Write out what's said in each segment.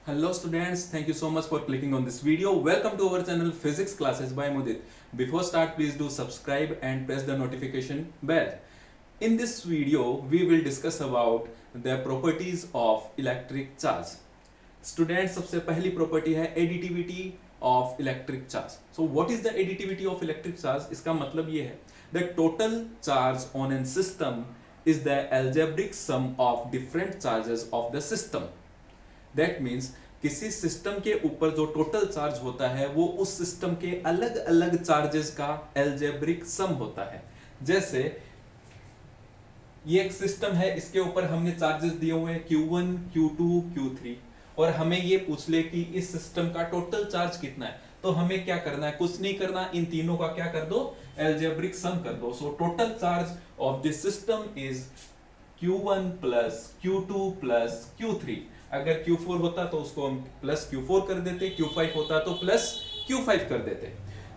Hello students, thank you so much for clicking on this video. Welcome to our channel Physics Classes by Mudit. Before start, please do subscribe and press the notification bell. In this video, we will discuss about the properties of electric charge. Students, सबसे पहली property है additivity of electric charge. So what is the additivity of electric charge? इसका मतलब ये है the total charge on a system is the algebraic sum of different charges of the system. That means किसी system के ऊपर जो total charge होता है वो उस सिस्टम के अलग अलग चार्जेस का एल्जेब्रिक सम होता है। जैसे ये एक सिस्टम है, इसके ऊपर हमने चार्जेस दिए हुए हैं Q1, Q2, Q3 और हमें ये पूछ ले कि इस सिस्टम का टोटल चार्ज कितना है, तो हमें क्या करना है? कुछ नहीं करना, इन तीनों का क्या कर दो? एल्जेब्रिक सम कर दो। So total charge of this system is Q1 plus Q2 plus Q3। अगर Q4 होता तो उसको हम प्लस Q4 कर देते, Q5 होता तो प्लस Q5 कर देते।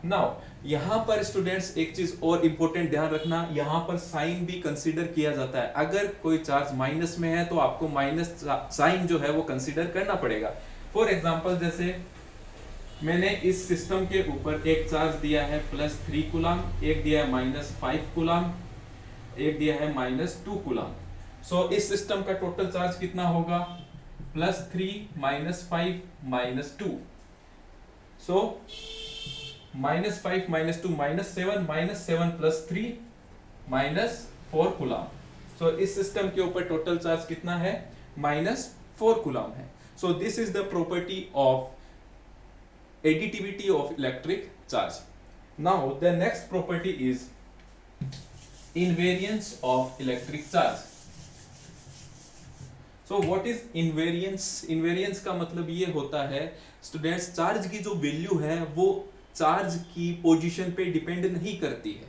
नाउ यहां पर स्टूडेंट्स एक चीज और इंपॉर्टेंट ध्यान रखना, यहां पर साइन भी कंसीडर किया जाता है। अगर कोई चार्ज माइनस में है तो आपको माइनस साइन जो है वो कंसीडर करना पड़ेगा। फॉर एग्जांपल, जैसे मैंने इस सिस्टम के ऊपर एक चार्ज दिया है +3 कूलम, एक दिया है -5 कूलम, एक दिया है -2 कूलम। सो इस सिस्टम का टोटल चार्ज कितना होगा? +3 -5 -2। सो -5 -2 -7 -7 +3 -4 कूलम। सो इस सिस्टम के ऊपर टोटल चार्ज कितना है? -4 कूलम है। So this is the property of additivity of electric charge. Now the next property is invariance of electric charge. So what is invariance? Invariance का मतलब ये होता है स्टूडेंट्स, चार्ज की जो वैल्यू है वो चार्ज की पोजीशन पे डिपेंड नहीं करती है।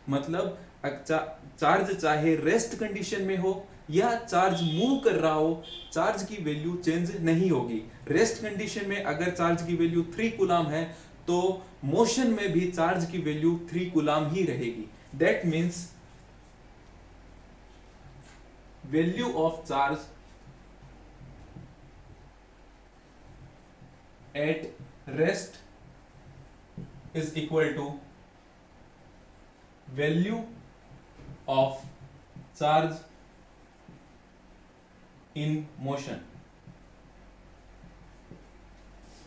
मतलब चार्ज चाहे रेस्ट कंडीशन में हो या चार्ज मूव कर रहा हो, चार्ज की वैल्यू चेंज नहीं होगी। रेस्ट कंडीशन में अगर चार्ज की वैल्यू 3 कूलम है तो मोशन में भी चार्ज की वैल्यू 3 कूलम ही रहेगी। That means value of charge at rest is equal to value of charge in motion.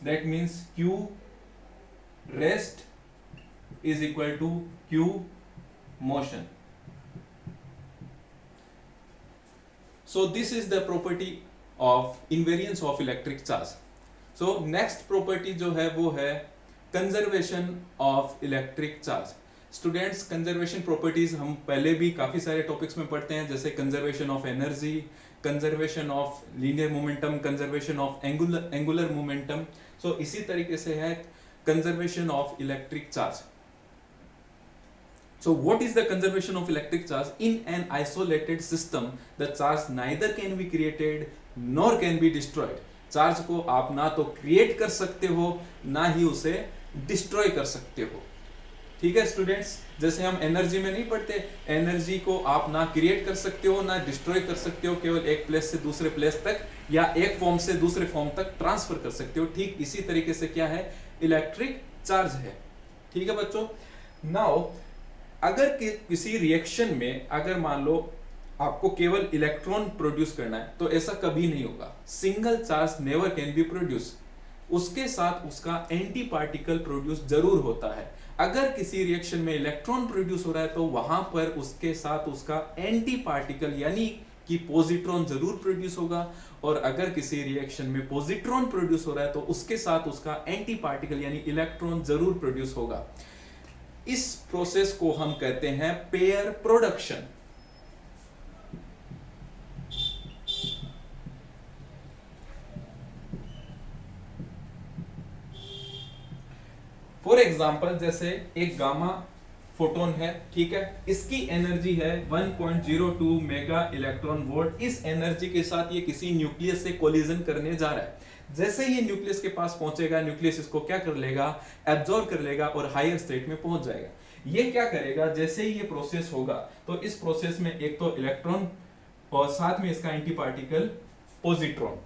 That means Q rest is equal to Q motion. So this is the property of invariance of electric charge. So next property जो है वो है conservation of electric charge. Students, conservation properties हम पहले भी काफी सारे topics में पढ़ते हैं, जैसे conservation of energy, conservation of linear momentum, conservation of angular momentum. So इसी तरीके से है conservation of electric charge. So what is the conservation of electric charge? In an isolated system, the charge neither can be created nor can be destroyed. Charge को आप ना तो create कर सकते हो ना ही उसे डिस्ट्रॉय कर सकते हो। ठीक है स्टूडेंट्स, जैसे हम एनर्जी में नहीं पढ़ते, एनर्जी को आप ना क्रिएट कर सकते हो ना डिस्ट्रॉय कर सकते हो, केवल एक प्लेस से दूसरे प्लेस तक या एक फॉर्म से दूसरे फॉर्म तक ट्रांसफर कर सकते हो। ठीक इसी तरीके से क्या है? इलेक्ट्रिक चार्ज है। ठीक है बच्चों। नाउ अगर किसी रिएक्शन में अगर मान लो आपको केवल इलेक्ट्रॉन प्रोड्यूस करना है तो ऐसा कभी नहीं होगा। Single charge never can be produce, उसके साथ उसका एंटी पार्टिकल प्रोड्यूस जरूर होता है। अगर किसी रिएक्शन में इलेक्ट्रॉन प्रोड्यूस हो रहा है तो वहां पर उसके साथ उसका एंटी पार्टिकल यानी कि पॉजिट्रॉन जरूर प्रोड्यूस होगा, और अगर किसी रिएक्शन में पॉजिट्रॉन प्रोड्यूस हो रहा है तो उसके साथ उसका एंटी पार्टिकल यानी इलेक्ट्रॉन जरूर प्रोड्यूस होगा। इस प्रोसेस को हम कहते हैं पेयर प्रोडक्शन। फॉर एग्जाम्पल, जैसे एक गामा फोटोन है, ठीक है, इसकी एनर्जी है 1.02 मेगा इलेक्ट्रॉन वोल्ट। इस एनर्जी के साथ ये किसी न्यूक्लियस से कोलिजन करने जा रहा है। जैसे ये न्यूक्लियस के पास पहुंचेगा, न्यूक्लियस इसको क्या कर लेगा? एब्जॉर्ब कर लेगा और हायर स्टेट में पहुंच जाएगा। ये क्या करेगा? जैसे ही ये प्रोसेस होगा तो इस प्रोसेस में एक तो इलेक्ट्रॉन और साथ में इसका एंटी पार्टिकल पॉजिट्रॉन,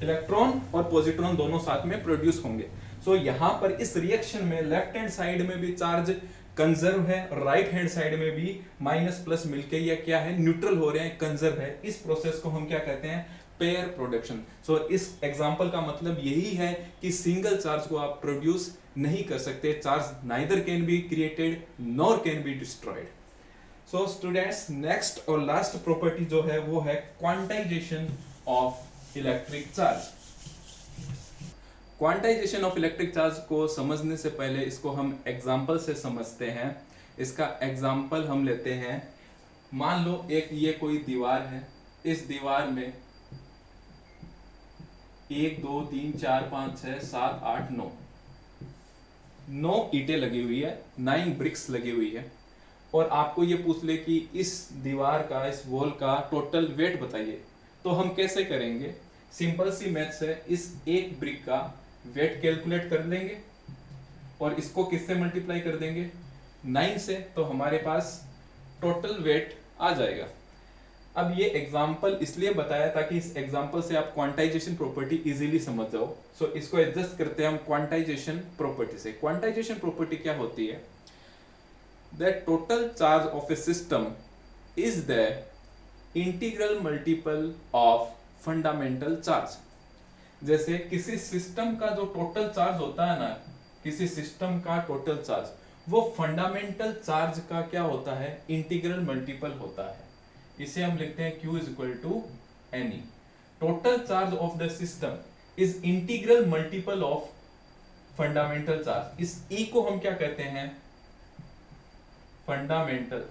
इलेक्ट्रॉन और पॉजिट्रॉन दोनों साथ में प्रोड्यूस होंगे। सो यहाँ पर इस रिएक्शन में लेफ्ट हैंड साइड में भी चार्ज कंजर्व है, राइट हैंड साइड में भी माइनस प्लस मिलके या क्या है, न्यूट्रल हो रहे हैं, कंजर्व है। इस प्रोसेस को हम क्या कहते हैं, पेयर प्रोडक्शन। सो इस एग्जांपल का मतलब यही है कि सिंगल चार्ज को आप प्रोड्यूस नहीं कर सकते। Charge neither can be created nor can be destroyed. So students, next और लास्ट प्रॉपर्टी जो है वो है quantization of electric charge. Quantization of electric charge को समझने से पहले इसको हम एग्जाम्पल से समझते हैं। इसका एग्जाम्पल हम लेते हैं, मान लो एक ये कोई दीवार है, इस दीवार में 1 2 3 4 5 6 7 8 9 ईंटें लगी हुई है, 9 ब्रिक्स लगी हुई है, और आपको ये पूछ ले कि इस दीवार का, इस वॉल का टोटल वेट बताइए, तो हम कैसे करेंगे? सिंपल सी मैथ्स है। इस एक ब्रिक का वेट कैलकुलेट कर लेंगे और इसको किससे मल्टीप्लाई कर देंगे, 9 से, तो हमारे पास टोटल वेट आ जाएगा। अब ये एग्जाम्पल इसलिए बताया ताकि इस एग्जाम्पल से आप क्वांटाइजेशन प्रॉपर्टी इजीली समझ जाओ। सो इसको एडजस्ट करते हैं हम क्वांटाइजेशन प्रॉपर्टी से। क्वांटाइजेशन प्रॉपर्टी क्या होती है? That total charge of A system is the integral multiple of fundamental charge. जैसे किसी सिस्टम का जो टोटल चार्ज होता है ना, किसी सिस्टम का टोटल चार्ज वो फंडामेंटल चार्ज का क्या होता है, इंटीग्रल मल्टीपल होता है। इसे हम लिखते हैं Q is equal to NE। Total charge of the system is integral multiple of fundamental charge. इस E को हम क्या कहते हैं, फंडामेंटल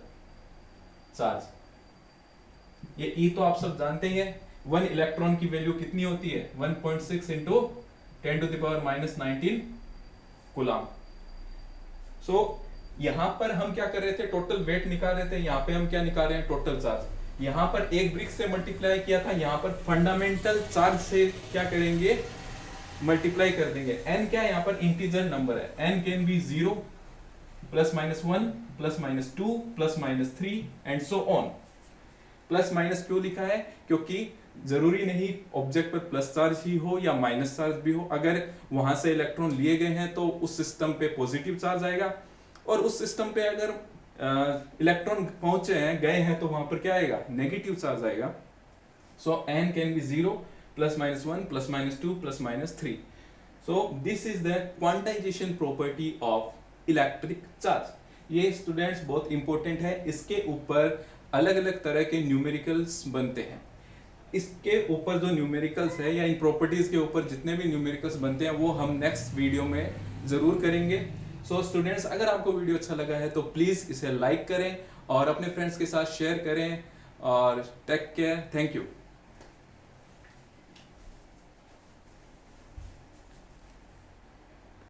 चार्ज। ये E तो आप सब जानते ही हैं। 1 इलेक्ट्रॉन की वैल्यू कितनी होती है, 1.6 into 10 to the power -19 coulomb. So यहां पर हम क्या कर रहे थे, टोटल वेट निकाल रहे थे। यहां पे हम क्या निकाल रहे हैं, टोटल चार्ज। यहां पर एक ब्रिक से मल्टीप्लाई किया था, यहां पर फंडामेंटल चार्ज से क्या करेंगे, मल्टीप्लाई कर देंगे। n क्या है, यहां पर इंटीजर नंबर है। n can be 0 +-1 +-2 +-3 and so on. Plus minus क्यों लिखा है, क्योंकि जरूरी नहीं ऑब्जेक्ट पर प्लस चार्ज ही हो या माइनस चार्ज भी हो। अगर वहां से इलेक्ट्रॉन लिए गए हैं तो उस सिस्टम पे पॉजिटिव चार्ज आएगा, और उस सिस्टम पे अगर इलेक्ट्रॉन पहुंचे हैं, गए हैं, तो वहां पर क्या आएगा, नेगेटिव चार्ज आएगा। सो n can be 0 +-1 +-2 +-3। So this is the quantization property of electric charge. ये स्टूडेंट्स बहुत इंपॉर्टेंट है। इसके ऊपर अलग अलग तरह के न्यूमेरिकल्स बनते हैं। इसके ऊपर जो न्यूमेरिकल्स है या इन प्रॉपर्टीज के ऊपर जितने भी न्यूमेरिकल्स बनते हैं वो हम नेक्स्ट वीडियो में जरूर करेंगे। सो स्टूडेंट्स, अगर आपको वीडियो अच्छा लगा है तो प्लीज इसे लाइक करें और अपने फ्रेंड्स के साथ शेयर करें, और टेक केयर, थैंक यू।